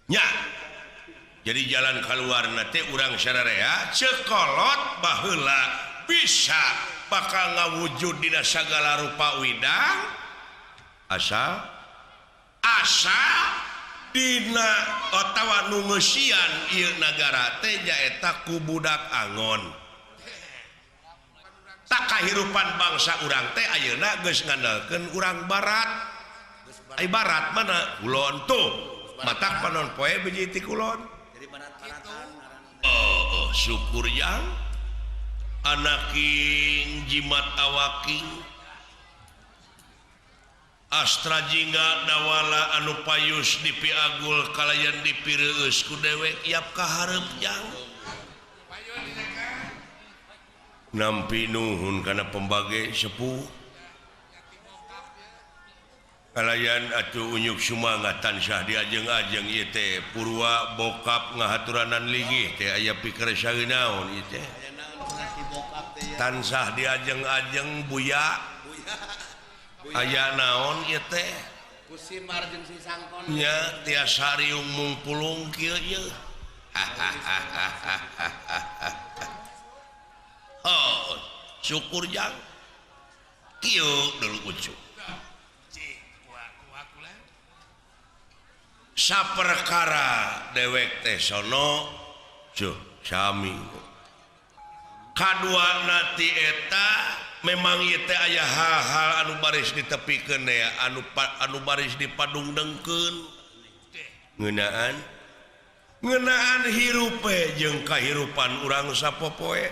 nya jadi jalan keluar nanti urang sararea cekolot baheula bisa bakal ngawujud dina sagala rupa widang asal dina otawa nu ngeusian ieu nagara teh nyaeta ku budak angon tak kahirupan bangsa urang teh ayeuna geus ngandalkeun urang barat ai barat mana kulon tuh matak panon poe biji ti kulon syukur yang anaking jimat awaking Astra jingga dawala anu payus di piagul kalayan dipireus ku dewek iap kaharep yang nampi nuhun kana pembage sepuh kalayan atuh unyuk sumangat tansah diajeng-ajeng ieu teh purwa bokap ngahaturanan linggih teh aya pikeun saeunaon ieu teh tansah diajeng-ajeng buya aya naon ieu teh kusimar jeung si sangkon nya tiasa riung mungpulung kieu ye oh syukur jang kieu dulu ucuk saperkara dewek teh sono cuh sami kadua nati eta memang ieu teh aya hal-hal anu baris ditepikeun ya anu baris dipadung dengkeun ngeunaan hirupe jeung kahirupan urang sapopoe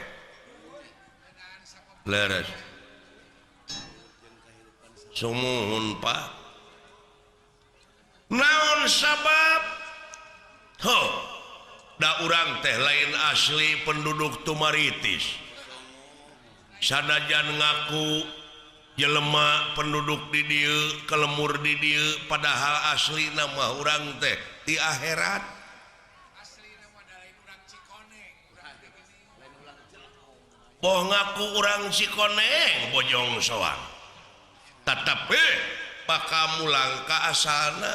leres sumuhun Pak naon sabab da urang teh lain asli penduduk Tumaritis sanajan ngaku jelema penduduk di dieu kelemur di dieu padahal asli nama urang teh di akhirat asli nama lain urang Cikoneng boh ngaku urang Cikoneng bojong soang tetapi pakamulang ka asalna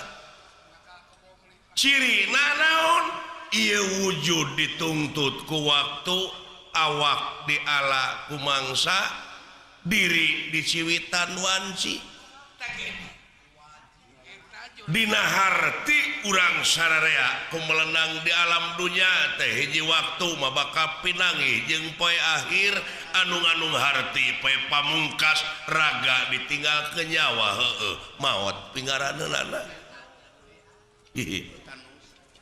cirina naon ieu wujud dituntut ku waktu awak diala kumangsa diri diciwitan wanci dina harti urang sararea kumelenang di alam dunya teh hiji waktu mah bakal pinangih jeung poe akhir anu-anu harti poe pamungkas raga ditinggal ke nyawa maot pingaraneunana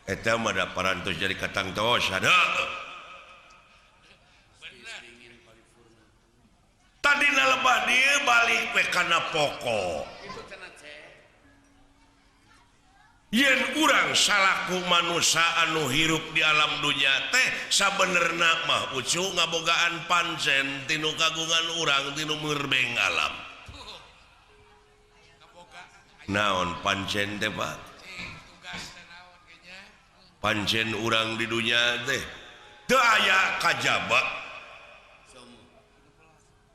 eta mah da parantos jadi katang tos ada tadina lebah dieu balik we kana pokok yen urang salaku manusia anu hirup di alam dunya teh sabenerna mah ucu ngabogaan pancen tinu kagungan urang tinu merbeng alam naon pancen teh Pak pancen urang di dunya teh teu aya kajaba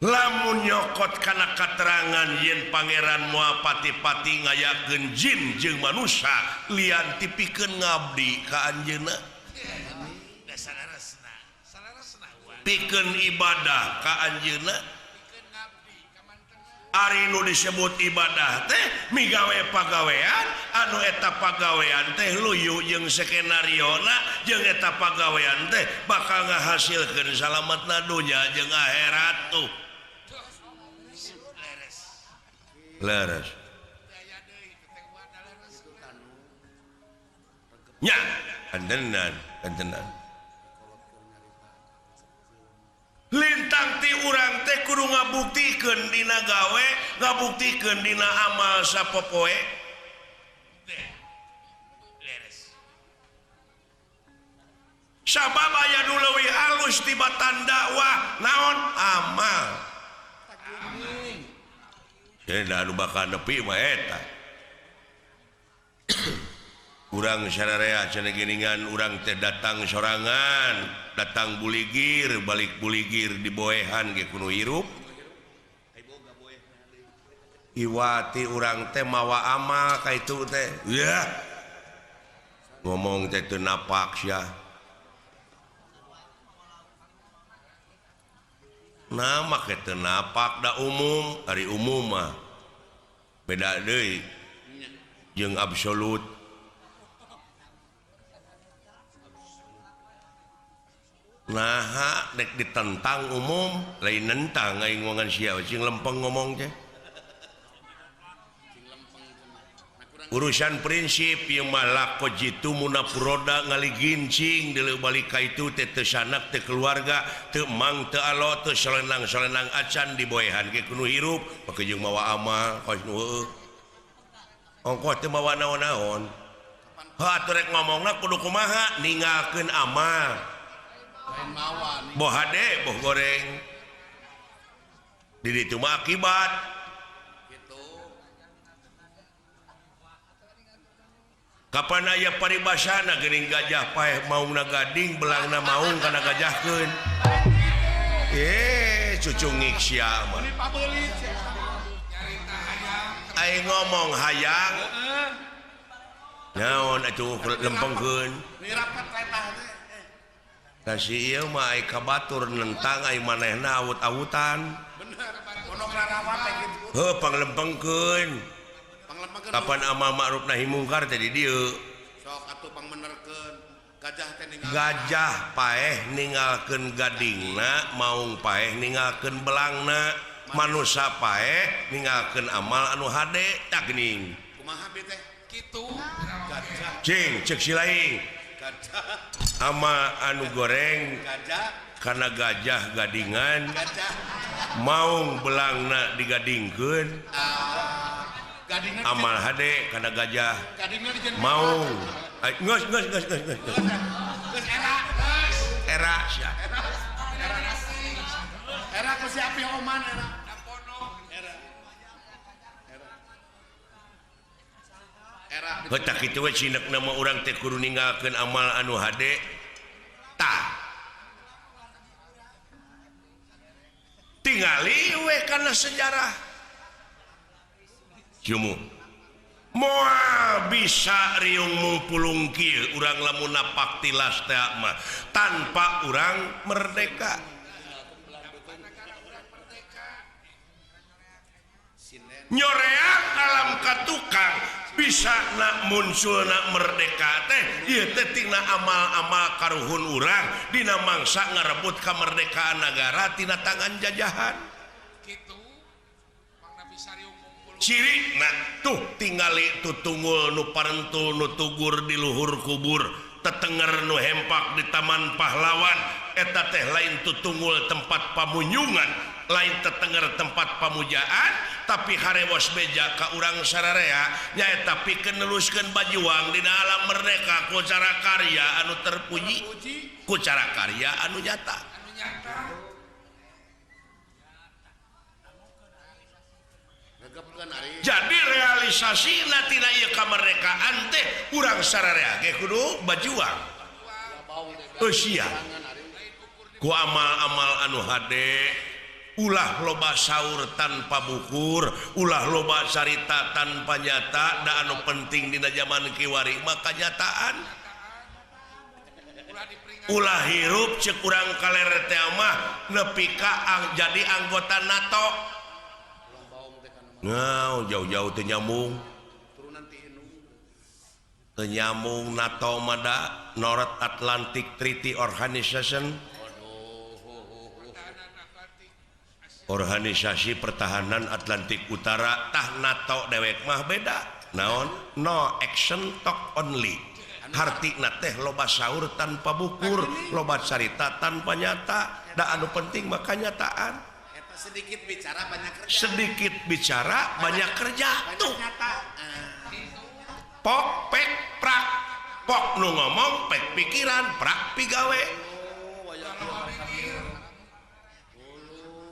lamun nyokot kana katerangan yen pangeran moal pati-pati ngayakeun jin jeung manusia lian tipikeun ngabdi ka anjeunna pikeun ibadah ka anjeunna ari nu disebut ibadah teh migawe pagawean anu eta pagawean teh luyu jeung skenariona jeung eta pagawean teh bakal ngahasilkeun salametna dunya jeung akhirat tuh leres nya kantenan lintang ti urang teh kudu ngabuktikeun dina gawe ngabuktikeun dina amal sapopoe sabab aya nu leuwih alus tibatan dakwah naon amal da anu bakal nepi mah eta urang sararea cenah geuningan urang teh datang sorangan datang buligir balik buligir di boehan ge kudu hirup iwati urang teh mawa amal ka itu teh ya ngomong teh teu napak sia. Nah make teu napak da umum, ari umum mah beda deui jeung absolut. Nah dek ditentang umum lain nentang aing ngomongan sia cing lempeng ngomong teh. Urusan prinsip yang malah kojitu munapuroda ngali gincing dile balik ka itu teh teu sanak teh keluarga teu mang teu alo teu solenang-solenang acan diboehan ge kudu hirup make jeung mawa amal kos nu heueuh ongkos teu mawa naon-naon ha atuh rek ngomongna kudu kumaha ninggalkeun amal lain mawa nih. boh hade boh goreng di ditu mah akibat Gitu. kapan aya paribasana geuning gajah paeh maungna gading belangna maung kana gajahkeun cucungik sia mah Ini pabeulit sia. aing ngomong hayang naon atuh lempengkeun Nirapat letah teh. kasih ieu mah ai kabatur nentang ai manehna awut-awutan Bener. Pondok Rarawat teh gitu. heuh panglempengkeun Panglempengkeun. kapan amal ma'ruf nahi mungkar teh di dieu Sok atuh pangmenerkeun. Gajah teh ninggal. gajah paeh ninggalkeun gadingna maung paeh ninggalkeun belangna manusia paeh ninggalkeun amal anu hade tak geuning Kumaha bi teh? Gitu. Gajah. cing cek si laing Gajah. ama anu goreng Gajah. karena gajah gadingan Gajah. maung belangna digadingkeun Gadingna amal hade karena gajah gadingna dijen. maung geus Geus era. era sia Era ku si api oman era. Era. Era. heutak kitu we cinekna mah urang teh kudu ninggalkeun amal anu hade tah tingali we kana sejarah jumu moal bisa riung mumpulung kieu urang lamun napak tilas teh mah tanpa urang merdeka nyoreang alam katukang bisa nak muncul nak merdeka teh ieu teh tina amal-amal karuhun urang dina mangsa ngarebut kamerdekaan negara tina tangan jajahan Gitu. Mang Nabi Sariung ngumpul. ciri nah tuh tingali tutunggul nu parentul nu tugur di luhur kubur tetenger nu hempak di taman pahlawan eta teh lain tutunggul tempat pamunyungan lain tetenger tempat pamujaan tapi harewos beja ka urang sararea nyaeta pikeun neluskeun bajuang dina alam merdeka ku cara karya anu terpuji ku cara karya anu nyata Anu nyata. Gegepkeun ari. jadi realisasi tina ieu kamerdekaan teh urang sararea ge kudu bajuang Bau teh. eusia ku amal-amal anu hade ulah loba saur tanpa bukur ulah loba carita tanpa nyata da anu penting dina zaman kiwari maka nyataan Ulah diperingati. ulah hirup cek urang kaler teh mah nepi ka jadi anggota NATO ngau jauh-jauh teu nyambung Turunan ti Inu. teu nyambung NATO mah da North Atlantic Treaty Organization Organisasi Pertahanan Atlantik Utara tah NATO dewek mah beda naon no action talk only hartina teh loba saur tanpa bukur loba carita tanpa nyata da anu penting maka nyataan Eta sedikit bicara banyak kerja. sedikit bicara banyak kerja tuh Nyata. pok pek prak pok nu ngomong pek pikiran prak pigawe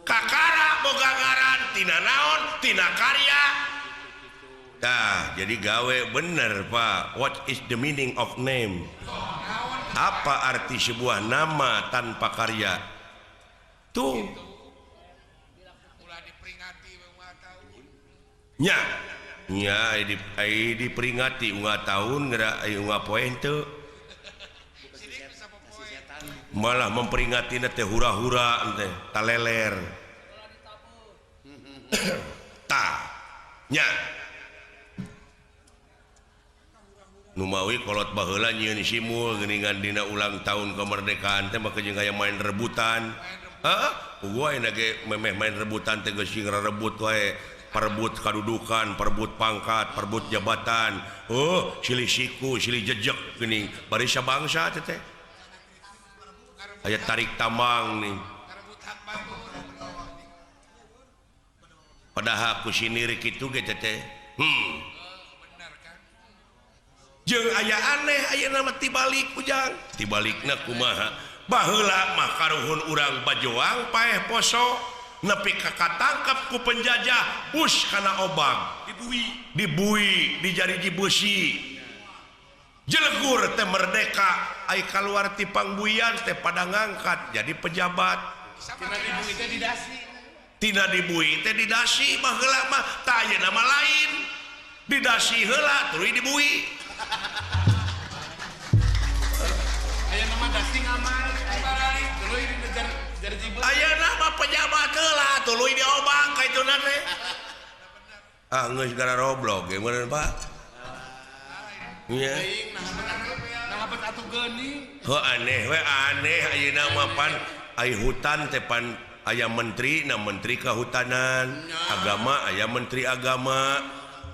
kakara boga ngaran tina naon tina karya tah jadi gawe bener Pak what is the meaning of name apa arti sebuah nama tanpa karya tuh Ulah diperingati we mah tahu. nya nya diperingati unggah tahun gerak unggah poe teu malah memperingati teh hura-hura teh taleler nya numawi kolot baheula nyieun simul geuningan dina ulang tahun kemerdekaan teh maka jeung aya main rebutan gua enak ge memeh main rebutan teh geus rebut wae perebut kadudukan perebut pangkat perebut jabatan silih siku silih jejeg geuning bari sabangsa teh aya tarik tambang nih padahal ku sinirik kitu ge teh jeung aya aneh aya nama tibalik ujang tibalikna kumaha baheula mah karuhun urang bajoang paeh poso nepi kakatangkap ku penjajah bus kana obang dibui dijariji besi jelegur teh merdeka ai kaluar ti pangbuian teh pada ngangkat jadi pejabat tina dibui teh didasi baheula mah tah aya nama lain didasi heula tuluy dibui aya nama dasi ngamal tuluy dinejar jibul aya nama pejabat heula tuluy diobang kaituna teh geus gara roblog ge meureun Pak nya nah bet atuh geuning aneh we aneh ayeuna mah pan ai hutan teh pan aya menteri na menteri kehutanan agama aya menteri agama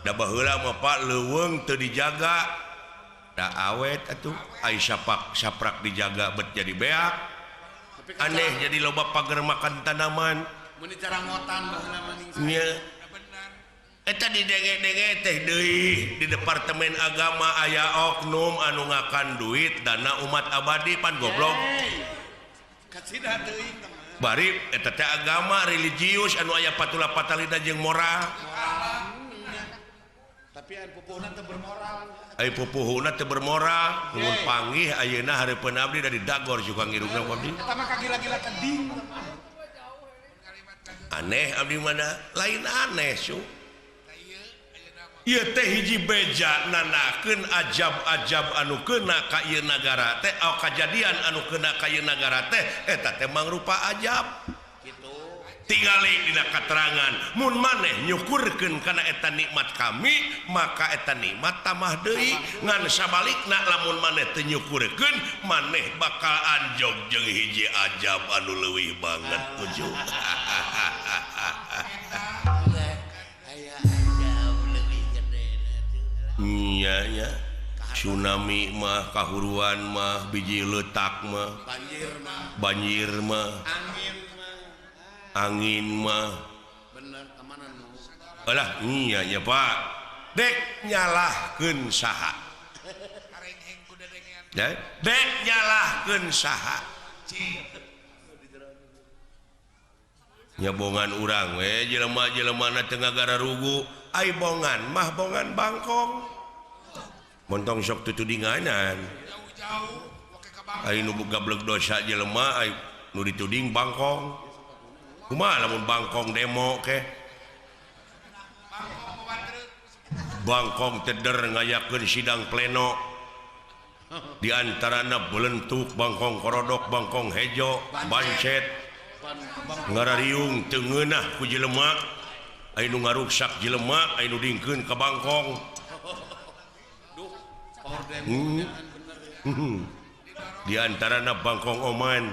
da baheula mah Pak leuweung teu dijaga da awet atuh ai saprak dijaga bet jadi beak aneh jadi loba pager makan tanaman mun cara ngotan baheula maning nya eta didenge-denge teh deui di departemen agama aya oknum anu ngakan duit dana umat abadi pan goblok kacida teuing bari eta teh agama religius anu aya patula patalina jeung moral tapi anu pupuhna teu bermoral ai pupuhna teu bermoral mun panggih ayeuna hareupeun abdi da didagor juga ngirungna abdi eta mah kagila-gila teding aneh abdi mana lain aneh su ieu teh hiji beja nanakeun ajab-ajab anu keuna ka ieu nagara teh kajadian anu keuna ka ieu nagara teh eta teh mangrupa ajab kitu tingali dina katerangan mun maneh nyukurkeun kana eta nikmat kami maka eta nikmat tamah deui ngan sabalikna lamun maneh teu nyukurkeun maneh bakal anjog jeung hiji ajab anu leuwih banget ujug nya tsunami mah kahuruan mah biji letak mah banjir mah angin mah bener kamanan alah iya nya Pak dek nyalahkeun saha dek nyalahkeun saha nyabongan urang we jelema-jelemana teu ngagara rugu ai bongan mah bongan bangkong montong sok tutudinganan ai nu gablek dosa jelema ai nu dituding bangkong kumaha lamun bangkong demo ke bangkong teder ngayakeun sidang pleno di antarana belentuk bangkong korodok bangkong hejo bancet ngarariung teu ngeunah ku jelema ai nu ngaruksak jelema ai nu dingkeun ka bangkong di antarana bangkong oman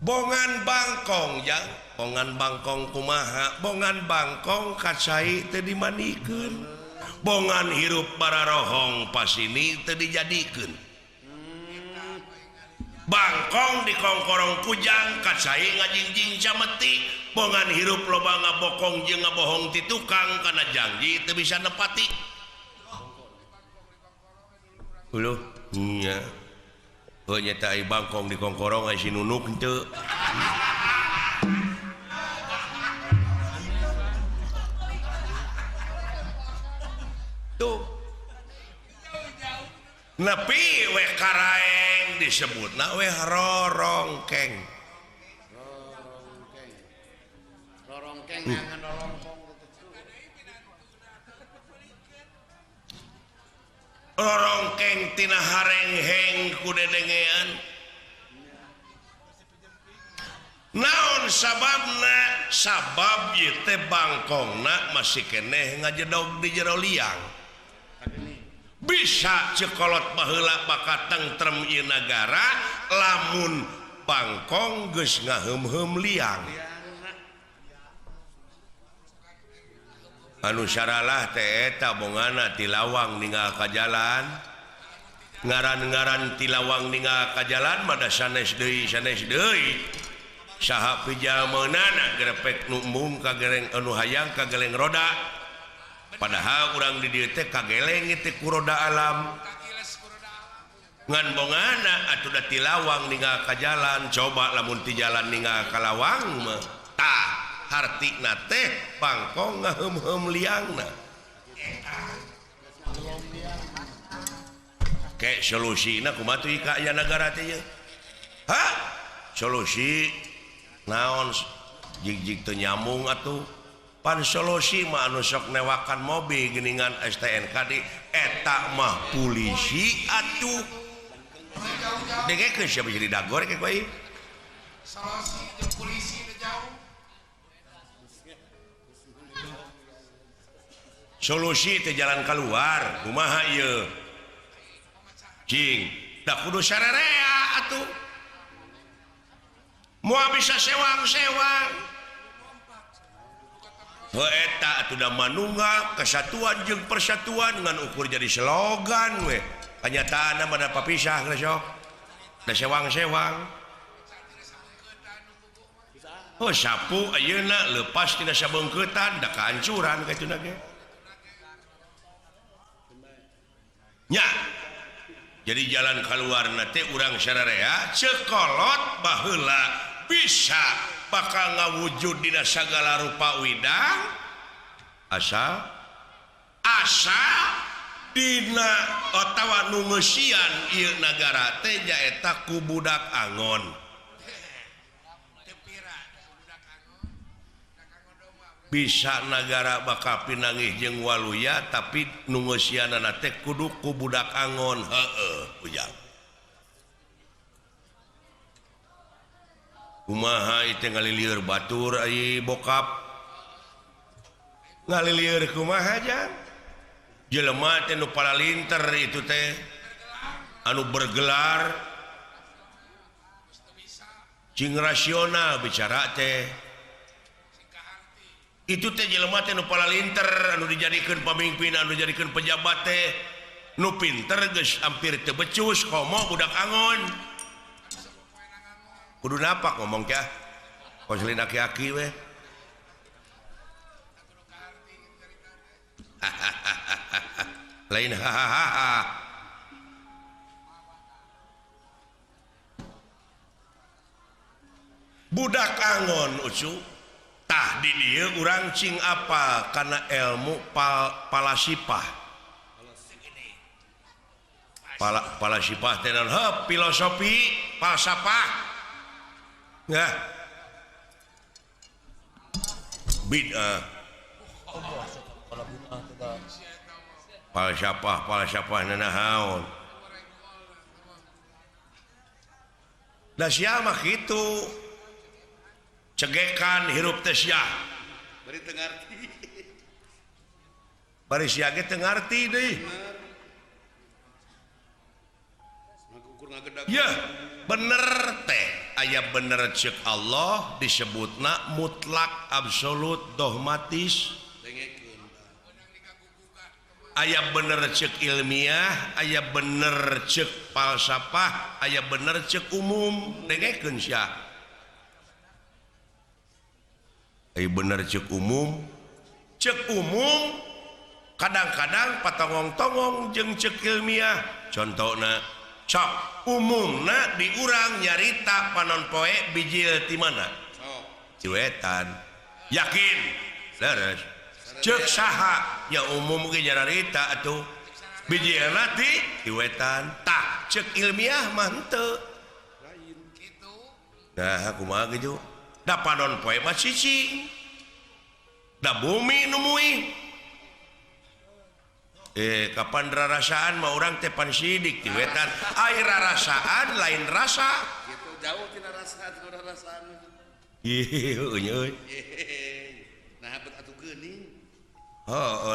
bongan bangkong ya bongan bangkong kumaha bongan bangkong kacai teu dimanikeun bongan hirup bararohong pas ini teu dijadikeun bangkong di kongkorong kujang kacai ngajingjing cameti bongan hirup loba ngabokong jeung ngabohong ti tukang kana janji teu bisa nepati uluh nya nyata ai bangkong di kongkorong ai sinunuk henteu tuh nepi we karaeng disebutna we rorongkeng rongkeng ngangan lolongkong rongkeng tina harengheng ku dedengean naon sababna sabab ieu teh bangkongna masih keneh ngajedog di jero liang bisa cekolot baheula bakat tentrem ieu nagara lamun bangkong geus ngaheum-heum liang anu syaralah teh eta bongana ti lawang ninggal ka jalan ngaran-ngaran ti lawang ninggal ka jalan mada sanes deui saha pijalmeunana grepek nu embung ka geleng anu hayang ka geleng roda padahal urang di dieu teh kageleng teh ku roda alam ngan bongana atuh da ti lawang ninggal ka jalan coba lamun ti jalan ninggal ka lawang mah tah hartina teh bangkong ngaheum-heum liangna ke solusina kumaha teh ka aya nagara teh ye ha solusi naon jig-jig teu nyambung atuh pan solusi mah anu sok newakan mobil geuningan STNK di eta mah polisi atuh dengekeun sia bisa didagor ke bae solusi jeung polisi teh jauh solusi teh jalan keluar kumaha ieu cing da kudu sararea atuh moal bisa sewang-sewang eta atuh da manunggal kesatuan jeung persatuan ngan ukur jadi slogan we kanyataanna mah da papisah geus sok da sewang-sewang oh sapu ayeuna leupas tina sabeungkeutan da kahancuran kitu ge nya jadi jalan keluar nate urang sararea cekolot baheula bisa bakal ngawujud dina sagala rupa widang asal dina otawa nu ngeusian ieu nagara teh nyaeta ku budak angon bisa nagara bakal pinangih jeung waluya tapi nu ngeusianana teh kudu ku budak angon heueuh ujang kumaha ieu ngalilieur batur ai bokap ngalilieur kumaha jang jelema teh nu palalinter itu teh anu bergelar cing rasional bicara teh itu teh jelema teh nu palalinter anu dijadikeun pamimpin anu dijadikeun pejabat teh nu pinter geus hampir teu becus komo budak angon kudu napak ngomong teh konselin aki-aki we lain hahaha budak angon ucu tah di dieu urang cing apa karena ilmu palasipah palasipah teh naon filosofi falsafah ya bid'ah falsafah nanahaun da sia mah kitu cegekan hirup teh sia bari teu ngarti bari sia ge teu ngarti deui ukur ngagedag ya bener teh aya bener ceuk Allah disebutna mutlak absolut dogmatis dengekeun aya bener ceuk ilmiah aya bener ceuk falsafah aya bener ceuk umum dengekeun sia aya bener ceuk umum kadang-kadang patongong-tongong jeung ceuk ilmiah contona sok umumna di urang nyarita panon poe bijil ti mana ciwetan yakin leres ceuk saha nya umum ge nyarita atuh bijilna ti ciwetan tah ceuk ilmiah mah henteu nah kumaha gitu da panon poe mah cicing da bumi numui kapan rasaan mau orang tepan sidik di wetan air rasaan lain rasa gitu jauh tina rasaan nah bet atuh geuning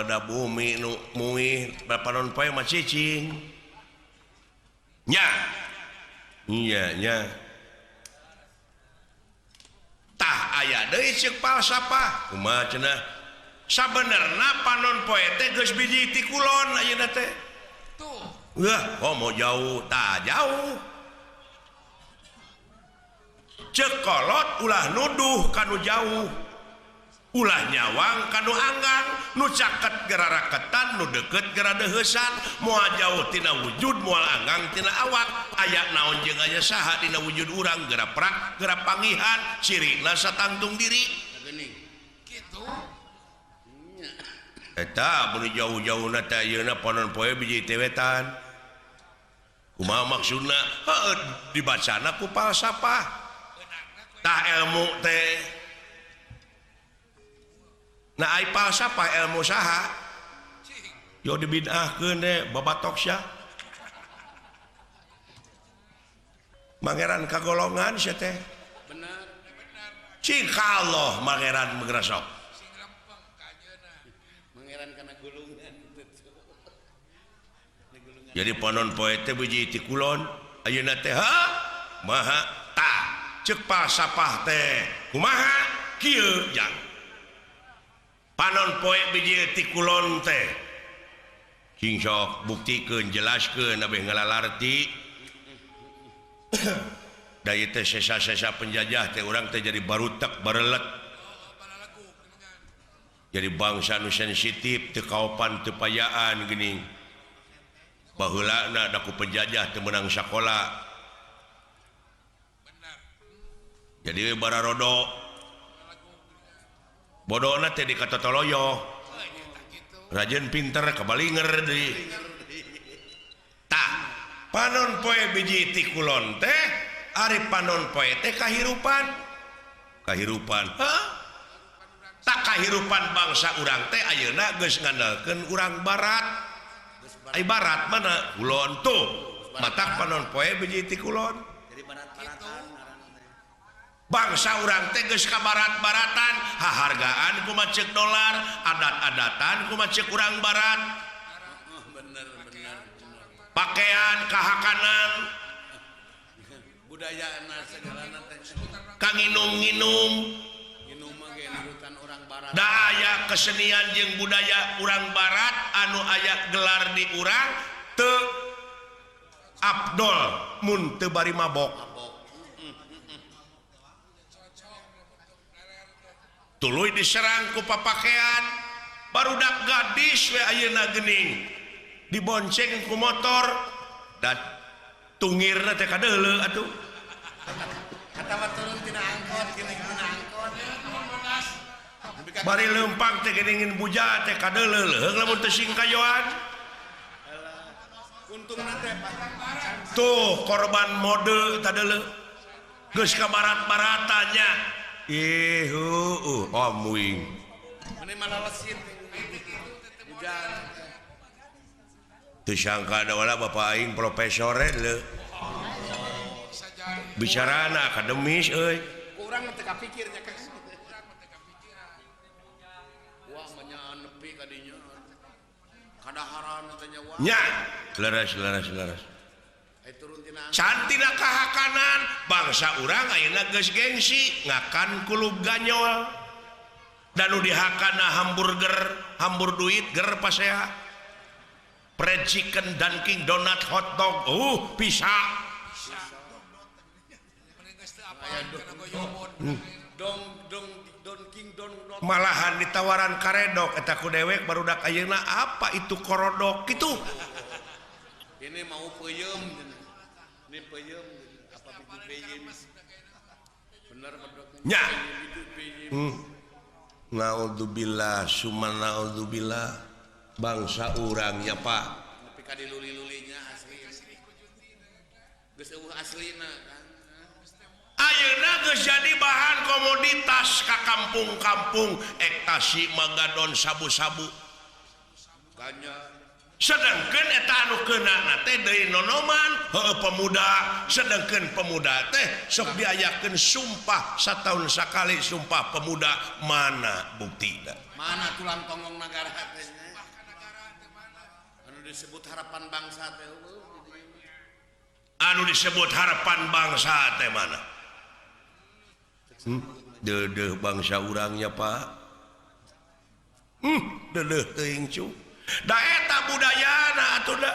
da bumi nu muih panon poe mah cicing nya iya tah aya deui ceuk falsafah kumaha cenah sabenerna panon poe teh geus biji ti kulon ayeuna teh Tuh. mau jauh tah jauh ceuk kolot ulah nuduh kanu jauh ulah nyawang kanu anggang nu caket gera raketan nu deket gera deheusan moal jauh tina wujud moal anggang tina awak aya naon jeung aya saha dina wujud urang gera prak gera pangihan cirina satangtung diri geuning Gitu. eta mun jauh-jauhna teh ayeuna panon poe biji tewetan kumaha maksudna heuh dibacana ku falsafah tah ilmu teh nah ai falsafah ilmu saha yo dibid'ahkeun deh babatok sia mangeran kagolongan sia teh bener cing ka Allah mangeran megrasok Sing rempeng ka ayeuna. mangeran kana gulungan jadi panon poe teh biji ti kulon ayeuna teh maha tah ceuk falsafah teh kumaha kieu jang panon poe biji ti kulon teh cing sok buktikeun jelaskeun abeh ngalalarti da ieu teh sesa-sesa penjajah teh urang teh jadi barutek barelet Balalagu geuningan. jadi bangsa nu sensitif teu kaopan teu payaan geuning baheulana da ku penjajah teu meunang sakola Benar. jadi bararodo bodona teh dikatotoloyo rajen pinter kabalinger deui tah panon poe biji ti kulon teh ari panon poe teh kahirupan tak kahirupan bangsa urang teh ayeuna geus ngandalkeun urang barat ai barat mana kulon tuh matak panon poe biji ti kulon jadi barat-baratan bangsa urang teh geus ka barat-baratan hahargaan kumaha ceuk dolar adat-adatan kumaha ceuk urang barat bener pakaian kahakanan budaya segalana teh kanginum-nginum minum mah ge nurutan orang barat da aya kesenian jeung budaya urang barat anu aya gelar di urang teu afdol mun teu bari mabok tuluy diserang ku papakean barudak gadis we ayeuna geuning dibonceng ku motor dan tungirna teh kadeuleu atuh kata mah turun tina angkot gini tina angkot bari leumpang teh geuningeun buja teh kadeuleu leuheung lamun teu sing kayoan untungna teh tuh korban mode tadeuleu geus ka barat-baratannya muing meni malalesin hujan teu sangka ada wala bapak aing profesor le Bisa jadi. bicarana akademis euy kurang teh kapikirnya kan wah menyaan nepi ka dinya kadaharan teh nya wah nya leres ai turun tina angkot cantina kahakanan bangsa urang ayeuna geus gengsi ngakan kulub ganyol dan nu dihakana hambur duit ger pasea fried chicken Dunkin donut hot dog bisa Mending geus teu apaan kana goyobon. don king don malahan ditawaran karedok eta ku dewek barudak ayeuna apa itu korodok gitu ini mau peuyeum ini peuyeum apa biji peuyeum bener bedok nya biji peuyeum naudzubillah summa naudzubillah bangsa urangnya Pak tapi ka diluli-lulinya asli geus eueuh aslina kan ayeuna geus jadi bahan komoditas ka kampung-kampung ektasi magadon sabu-sabu ganja sedangkan eta anu keunana teh deui nonoman heueuh pemuda sedangkan pemuda teh sok diayakeun sumpah sataun sakali sumpah pemuda mana buktina mana tulang tonggong negara teh anu disebut harapan bangsa teh anu disebut harapan bangsa teh mana dedeh bangsa urangnya Pak dedeh teuing cu da eta budayana atuh da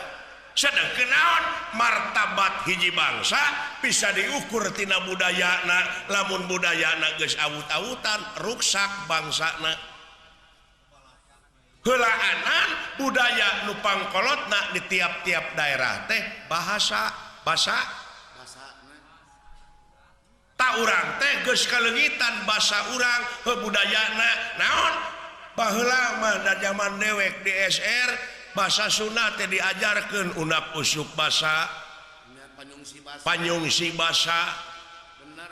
sedangkeun naon martabat hiji bangsa bisa diukur tina budayana lamun budayana geus awut-awutan ruksak bangsana heulaanan budaya nu pangkolotna di tiap-tiap daerah teh bahasa tak urang teh geus kalengitan basa urang budayana naon baheula mah da zaman dewek di SR basa Sunda teh diajarkeun unak usuk basa panyungsi basa bener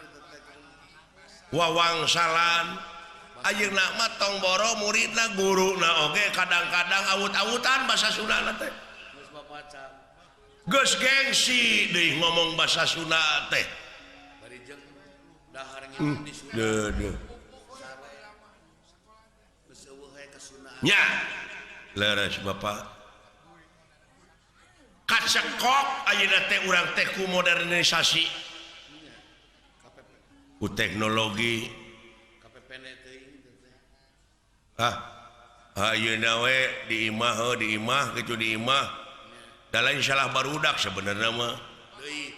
wawangsalan ayeuna mah tong boro muridna guruna oge kadang-kadang awut-awutan basa Sunda teh geus babaca geus gengsi deui ngomong basa Sunda teh bari jeung dahar ngitung di Sunda deuh geus eueuh we ka Sunda nya leres Bapak kacekok ayeuna teh urang teh ku modernisasi ku teknologi KPPN teh ayeuna we di imah kitu di imah da lain salah barudak sebenarnya mah deui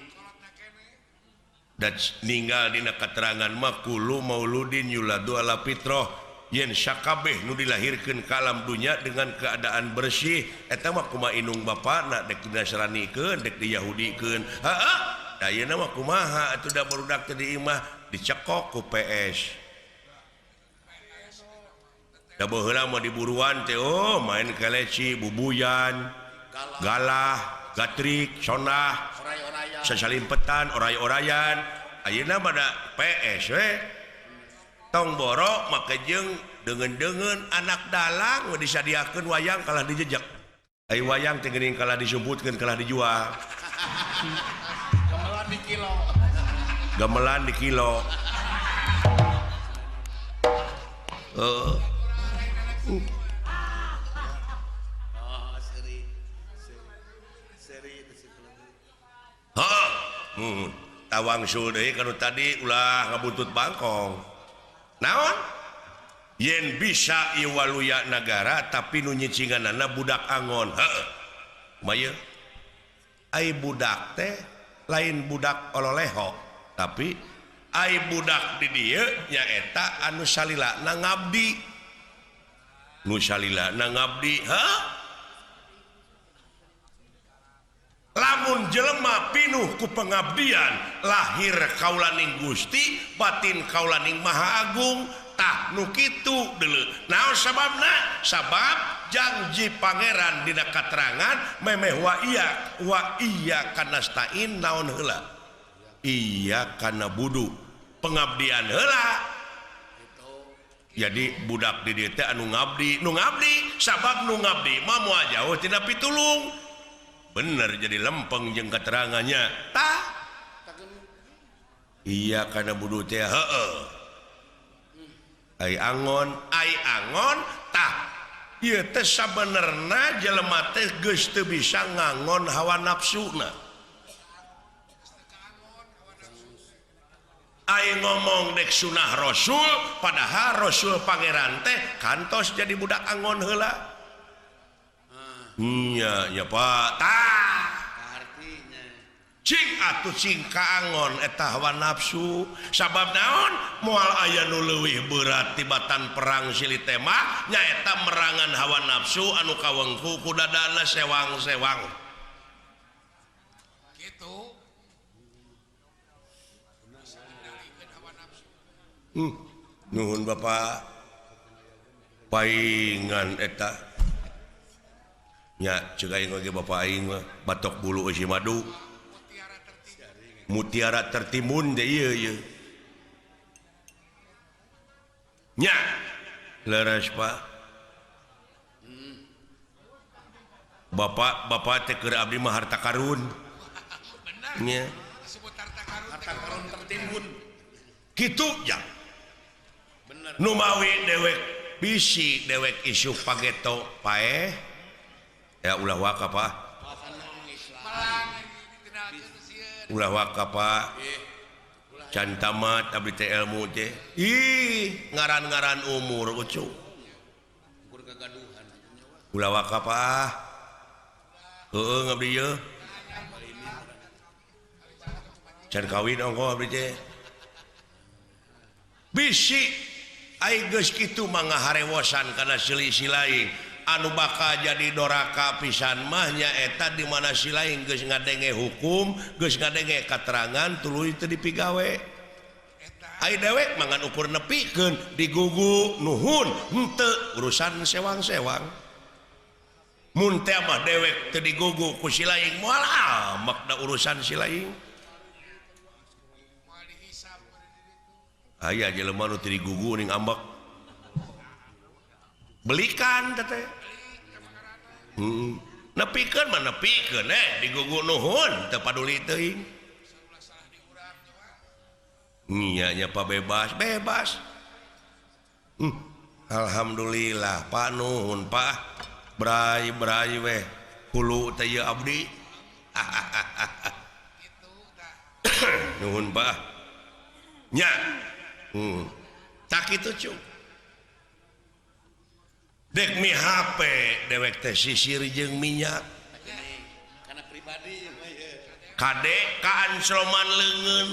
dan ninggal dina keterangan mah kulu mauludin yuladu ala fitrah yen sakabeh nu dilahirkeun ka alam dunya dengan keadaan bersih eta mah kumaha inung bapana dek dinasranikeun dek diyahudikeun heeh da ayeuna mah kumaha atuh da barudak teh di imah dicekok ku PS da baheula mah diburuan teh oh main keleci bubuyan galah gatrik sonah oray-orayan sasalimpetan oray-orayan ayeuna mah da PS we tong boro make jeung deungeun-deungeun anak dalang disadiakeun wayang kalah dijejak ai wayang teh geuning kalah disumputkeun kalah dijual gamelan di kilo tawang deui kanu tadi ulah ngabuntut bangkong naon yen bisa ieu waluya nagara tapi nu nyicinganana budak angon heuh maya ai budak teh lain budak ololeho tapi ai budak di dieu nyaeta anu salilana ngabdi nu salilana ngabdi heuh lamun jelema pinuh ku pengabdian lahir kaulaning Gusti batin kaulaning Maha Agung tah nu kitu deuleu naon sababna sabab janji pangeran dina katerangan memeh wa iya kana stain naon heula iya kana budu pengabdian heula jadi budak di dieu teh anu ngabdi sabab nu ngabdi mah moal jauh tina pitulung bener jadi lempeng jeung keterangannya tah iya kana budu teh heueuh ai angon tah ieu teh sabenerna jelema teh geus teu bisa ngangon hawa nafsuna ai ngomong dek sunah rasul padahal rasul pangeran teh kantos jadi budak angon heula nya Pak tah artinya cing atuh cing kaangon eta hawa nafsu sabab naon moal aya nu leuwih berat tibatan perang silih tema nyaeta merangan hawa nafsu anu kawengku ku dadana sewang-sewang gitu nuhun Bapak paingan eta nya ceuk aing ge Bapak aing mah batok bulu eusi madu mutiara tertimbun deh ieu nya leres Pak Bapak teh keur abdi mah harta karun benar nya disebut harta karun harta karun tertimbun kitu ya bener nu mawi dewek bisi dewek isu pageto paeh ya ulah waka Pak malang dikenalkeun teh sieun ulah waka Pak can tamat abdi teh ilmu teh ih ngaran-ngaran umur ucu ukur kegaduhan ulah waka Pak heueuh ngabdi ye can kawin ongko abdi teh bisi ai geus kitu mah ngaharewosan kana silih lain anu bakal jadi doraka pisan mah nya eta di mana si lain geus ngadenge hukum geus ngadenge katerangan tuluy teu dipigawe ai dewek mangan ukur nepikeun digugu nuhun henteu urusan sewang-sewang mun teh mah dewek teu digugu ku si lain moal amak da urusan si lain moal dihisab aya jelema nu teu digugu ning ambek belikan teh nepikeun mah nepikeun digugu nuhun teu paduli teuing nya nya Pak bebas alhamdulillah Pak nuhun Pak brai weh hulu teh ye abdi gitu dah nuhun Pak nya tak kitu cung dek mi HP dewek teh sisir jeung minyak karena pribadi kade kaansloman leungeun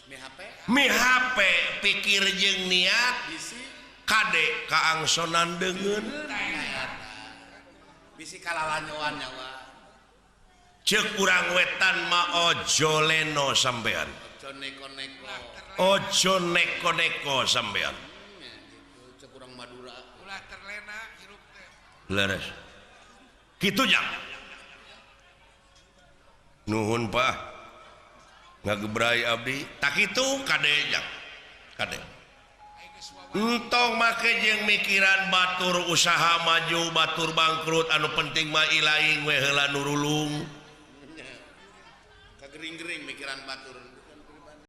mi HP mi HP pikir jeung niat bisi kade kaangsonan deungeun bisi kalalanyoan nyawa ceuk urang wetan mah ojo leno sampean ojo neko-neko ojo neko-neko sampean cek urang Madura ulah terlena hirup teh leres kitu nya nuhun Pak ngagebrai abdi tak kitu kade nya kade entong make jeung mikiran batur usaha maju batur bangkrut anu penting mah ilaing we heula nurulung kagering-gering mikiran batur